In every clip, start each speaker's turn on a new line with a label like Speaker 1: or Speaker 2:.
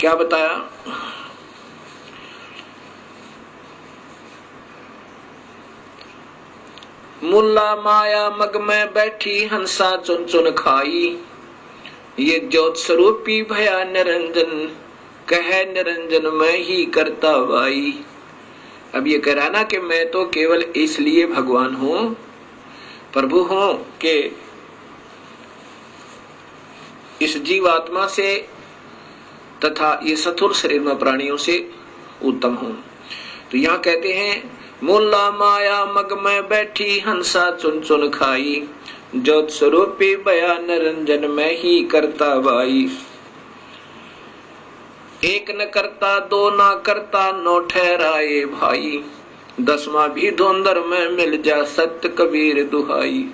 Speaker 1: क्या बताया? मुल्ला माया मग में बैठी हंसा चुन चुन खाई, ये ज्योत स्वरूपी भया निरंजन, कह निरंजन मैं ही करता वाई। अब ये कह रहा ना कि मैं तो केवल इसलिए भगवान हूं, प्रभु हूं कि इस जीवात्मा से तथा ये स्थूल शरीर में प्राणियों से उत्तम हूं। तो यहां कहते हैं मुल्ला माया मग में बैठी हंसा चुन चुन खाई, ज्योत स्वरूपी भया निरंजन मैं ही करता वाई। एक न करता दो ना करता नौ ठहराए भाई, दसवां भी धुंधर में मिल जा सत्य कबीर दुहाई।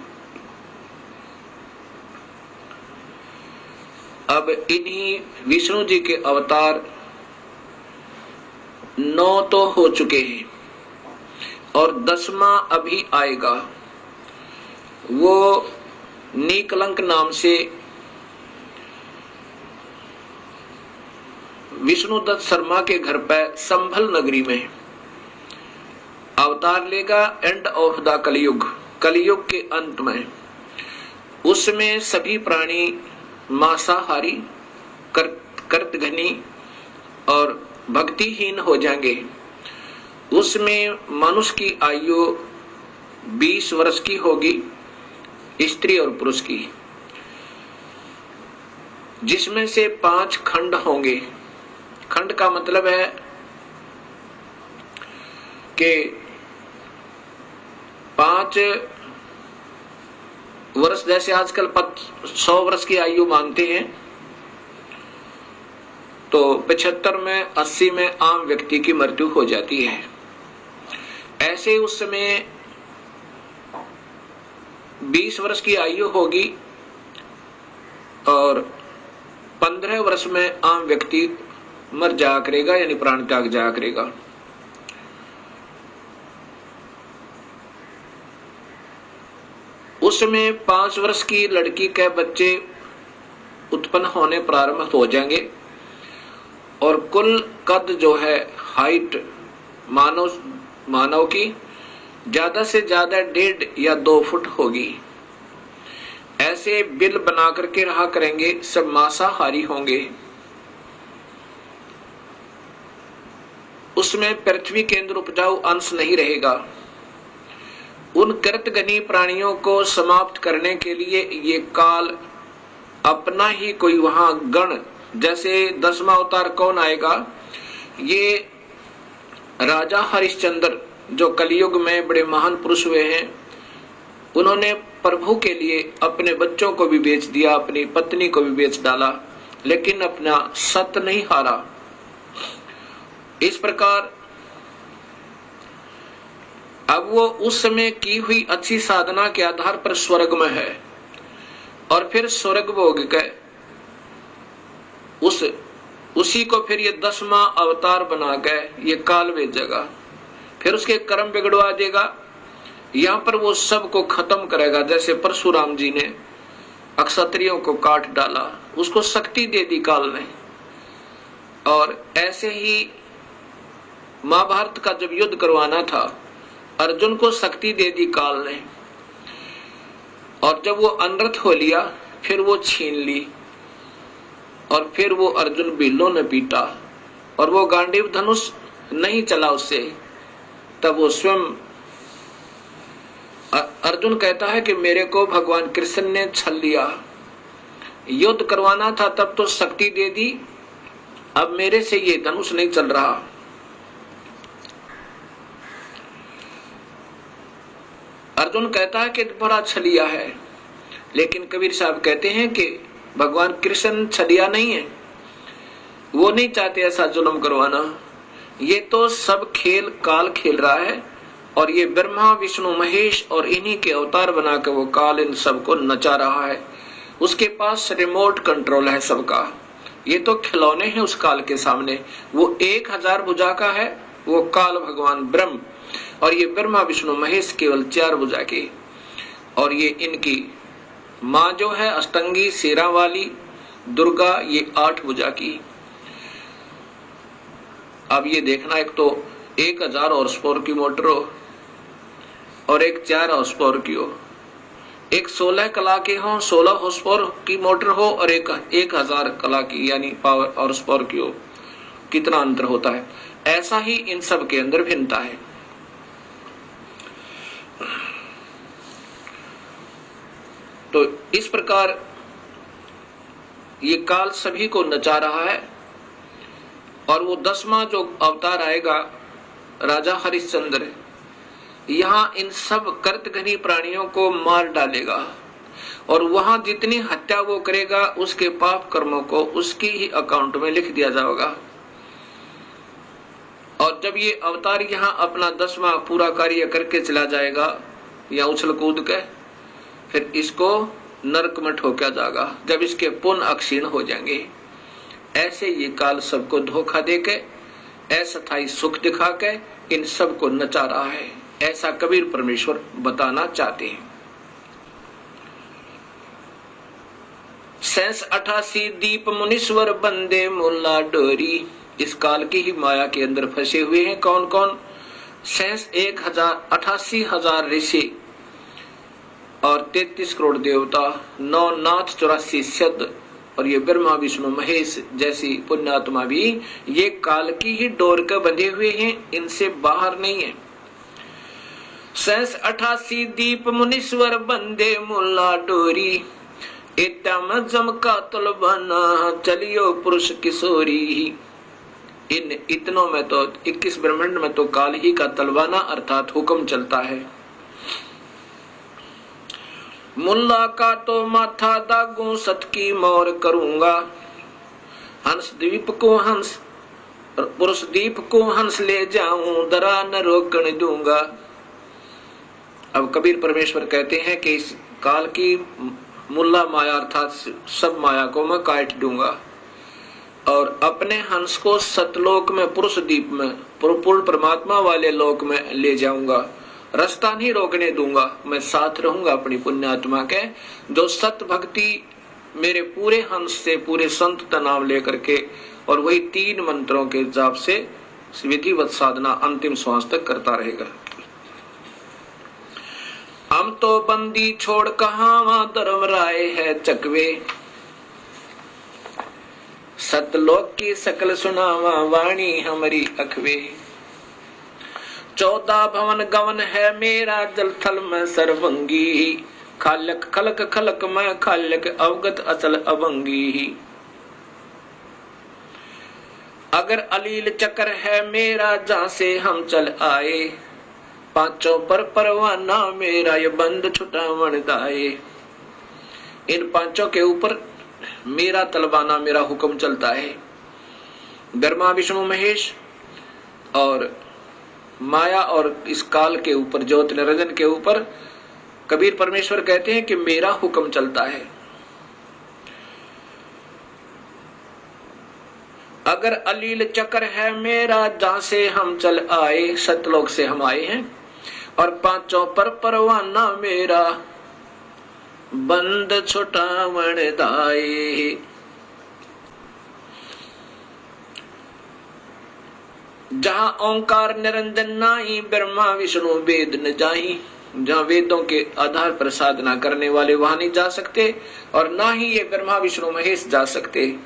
Speaker 1: अब इन्हीं विष्णु जी के अवतार 9 तो हो चुके हैं और 10वां अभी आएगा। वो नीकलंक नाम से विष्णुदत्त शर्मा के घर पर संभल नगरी में अवतार लेगा। एंड ऑफ द कलयुग, कलयुग के अंत में उसमें सभी प्राणी मांसाहारी, कर्तघनी और भक्तिहीन हो जाएंगे। उसमें मनुष्य की आयु 20 वर्ष की होगी, स्त्री और पुरुष की, जिसमें से 5 खंड होंगे। खंड का मतलब है कि 5 वर्ष, जैसे आजकल 100 वर्ष की आयु मांगते हैं, तो 75 में 80 में आम व्यक्ति की मृत्यु हो जाती है। ऐसे उस समय 20 वर्ष की आयु होगी और 15 वर्ष में आम व्यक्ति मर जाया करेगा, यानी प्राण त्याग जाया करेगा। उसमें 5 वर्ष की लड़की के बच्चे उत्पन्न होने प्रारंभ हो जाएंगे और कुल कद जो है, हाइट मानव की ज्यादा से ज्यादा 1.5 या 2 फुट होगी। ऐसे बिल बना करके रहा करेंगे, सब मांसाहारी होंगे। उसमें पृथ्वी के अंदर उपजाऊ अंश नहीं रहेगा। उन कृतघ्नी प्राणियों को समाप्त करने के लिए ये काल अपना ही कोई वहां गण, जैसे 10वां अवतार कौन आएगा? ये राजा हरिश्चंद्र जो कलयुग में बड़े महान पुरुष हुए हैं, उन्होंने प्रभु के लिए अपने बच्चों को भी बेच दिया, अपनी पत्नी को भी बेच डाला, लेकिन अपना सत्य नहीं हारा। इस प्रकार अब वो उस समय की हुई अच्छी साधना के आधार पर स्वर्ग में है और फिर स्वर्ग भोग के उसी को फिर ये 10वां अवतार बना के ये काल भेजेगा, फिर उसके कर्म बिगड़वा देगा। यहां पर वो सब को खत्म करेगा। जैसे परशुराम जी ने अक्षत्रियों को काट डाला, उसको शक्ति दे दी काल ने। और ऐसे ही महाभारत का जब युद्ध करवाना था, अर्जुन को शक्ति दे दी काल ने, और जब वो अनर्थ हो लिया फिर वो छीन ली और फिर वो अर्जुन बिल्लों ने पीटा और वो गांडीव धनुष नहीं चला उससे। तब वो स्वयं अर्जुन कहता है कि मेरे को भगवान कृष्ण ने छल लिया, युद्ध करवाना था तब तो शक्ति दे दी, अब मेरे से ये धनुष नहीं चल रहा। अर्जुन कहता है कि बड़ा छलिया है, लेकिन कबीर साहब कहते हैं कि भगवान कृष्ण छलिया नहीं है, वो नहीं चाहते ऐसा जुल्म करवाना। ये तो सब खेल काल खेल रहा है और ये ब्रह्मा विष्णु महेश और इन्हीं के अवतार बनाकर वो काल इन सबको नचा रहा है। उसके पास रिमोट कंट्रोल है सबका। ये तो खिलौने हैं उस काल के सामने। वो 1000 भुजा का है, वो काल भगवान ब्रह्म, और ये ब्रह्मा विष्णु महेश केवल 4 भुजा के। और ये इनकी माँ जो है अष्टंगी शेरा वाली दुर्गा, ये 8 भुजा की। अब ये देखना, एक तो 1000 हॉर्स पावर की मोटर हो और एक 4 हॉर्स पावर की हो, एक 16 कला के हो, 16 हॉर्स पावर की मोटर हो और एक 1000 कला की यानी पावर हॉर्स पावर की हो, कितना अंतर होता है। ऐसा ही इन सब के अंदर भिन्नता है। तो इस प्रकार ये काल सभी को नचा रहा है। और वो 10वां जो अवतार आएगा राजा हरिश्चंद्र, यहां इन सब कर्तघनी प्राणियों को मार डालेगा और वहां जितनी हत्या वो करेगा उसके पाप कर्मों को उसकी ही अकाउंट में लिख दिया जाएगा। और जब ये अवतार यहाँ अपना 10वां पूरा कार्य करके चला जाएगा या उछल कूद के, फिर इसको नरक में ठोका जाएगा जब इसके पुण्य अक्षीण हो जाएंगे। ऐसे ये काल सबको धोखा देके अस्थायी सुख दिखा के इन सबको नचा रहा है, ऐसा कबीर परमेश्वर बताना चाहते हैं। 88 दीप मुनीश्वर बंदे मुल्ला डोरी, इस काल की ही माया के अंदर फंसे हुए हैं। कौन कौन? 88,000 ऋषि और 33 करोड़ देवता, 9 नाथ 84 सिद्ध और ये ब्रह्मा विष्णु महेश जैसी पुण्यात्मा भी ये काल की ही डोर के बंधे हुए हैं, इनसे बाहर नहीं है। 88 दीप मुनीश्वर बंदे मुल्ला डोरी, इतम जमका तलबाना चलियो पुरुष किशोरी। इन इतनों में तो 21 ब्रह्मांड में तो काल ही का तलवाना अर्थात हुक्म चलता है। मुल्ला का तो माथा दागू सत की मोर करूंगा, हंस द्वीप को हंस पुरुष दीप को हंस ले जाऊं, दरा न रोकने दूंगा। अब कबीर परमेश्वर कहते हैं कि इस काल की मुल्ला माया अर्थात सब माया को मैं काट दूंगा और अपने हंस को सतलोक में पुरुष दीप में पूर्ण परमात्मा वाले लोक में ले जाऊंगा, रास्ता नहीं रोकने दूंगा। मैं साथ रहूंगा अपनी पुण्यात्मा के, जो सत भक्ति मेरे पूरे हंस से पूरे संत का नाम लेकर के और वही 3 मंत्रों के जाप से विधिवत साधना अंतिम श्वास तक करता रहेगा। हम तो बंदी छोड़ कहां धर्म राय है चकवे, सतलोक की सकल सुनावा वाणी हमारी अखवे। 14 भवन गवन है मेरा जल थल में सर्वंगी, खालक खलक खलक में खालक अवगत अचल अवंगी। अगर अलील चक्र है मेरा जहां से हम चल आए, पांचों पर परवाना मेरा ये बंद छुटावन दाए। इन पांचों के ऊपर मेरा तलवाना मेरा हुक्म चलता है। ब्रह्मा विष्णु महेश और माया और इस काल के ऊपर ज्योत निरंजन के ऊपर कबीर परमेश्वर कहते हैं कि मेरा हुक्म चलता है। अगर अलील चक्र है मेरा जहां से हम चल आए, सतलोक से हम आए हैं, और पांचों पर परवाना मेरा बंद छुटावन दाए। जहां ओंकार निरंजन नाही, ब्रह्मा विष्णु वेद न जाही। जहां वेदों के आधार पर साधना करने वाले वहां नहीं जा सकते और ना ही ये ब्रह्मा विष्णु महेश जा सकते।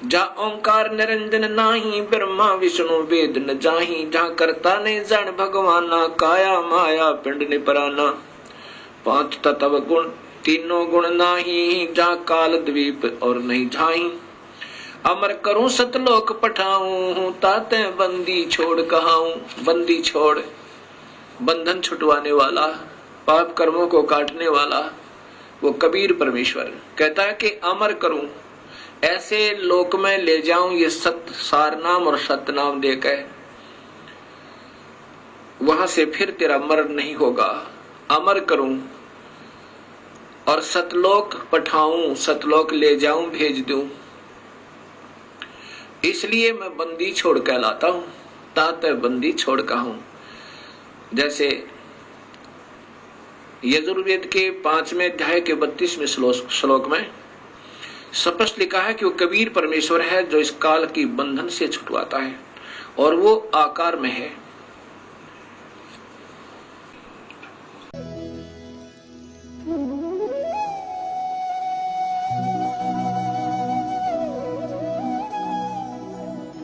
Speaker 1: जहां ओंकार निरंजन नाही, ब्रह्मा विष्णु वेद न जाही। जहां करता ने जन भगवाना, काया माया पिंड ने पराना। 5 तत्व गुण तीनों गुण नाही, जहां काल द्वीप और नहीं झाही। अमर करूं सतलोक पठाऊं, ताते बंदी छोड़ कहाऊं। बंदी छोड़, बंधन छुटवाने वाला, पाप कर्मों को काटने वाला वो कबीर परमेश्वर कहता है कि अमर करूं, ऐसे लोक में ले जाऊं ये सत सार नाम और सत नाम देकर, वहां से फिर तेरा मरण नहीं होगा। अमर करूं और सतलोक पठाऊं, सतलोक ले जाऊं, भेज दूं। इसलिए मैं बंदी छोड़ कहलाता हूं, ताते बंदी छोड़ कहूं। जैसे यजुर्वेद के 5वें अध्याय के 32वें श्लोक में स्पष्ट लिखा है कि वो कबीर परमेश्वर है जो इस काल की बंधन से छुटवाता है, और वो आकार में है।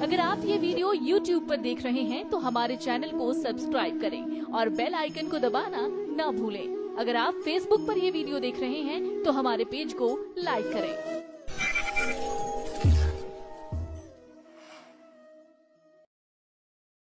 Speaker 2: अगर आप ये वीडियो YouTube पर देख रहे हैं तो हमारे चैनल को सब्सक्राइब करें और बेल आइकन को दबाना ना भूलें। अगर आप Facebook पर ये वीडियो देख रहे हैं तो हमारे पेज को लाइक करें।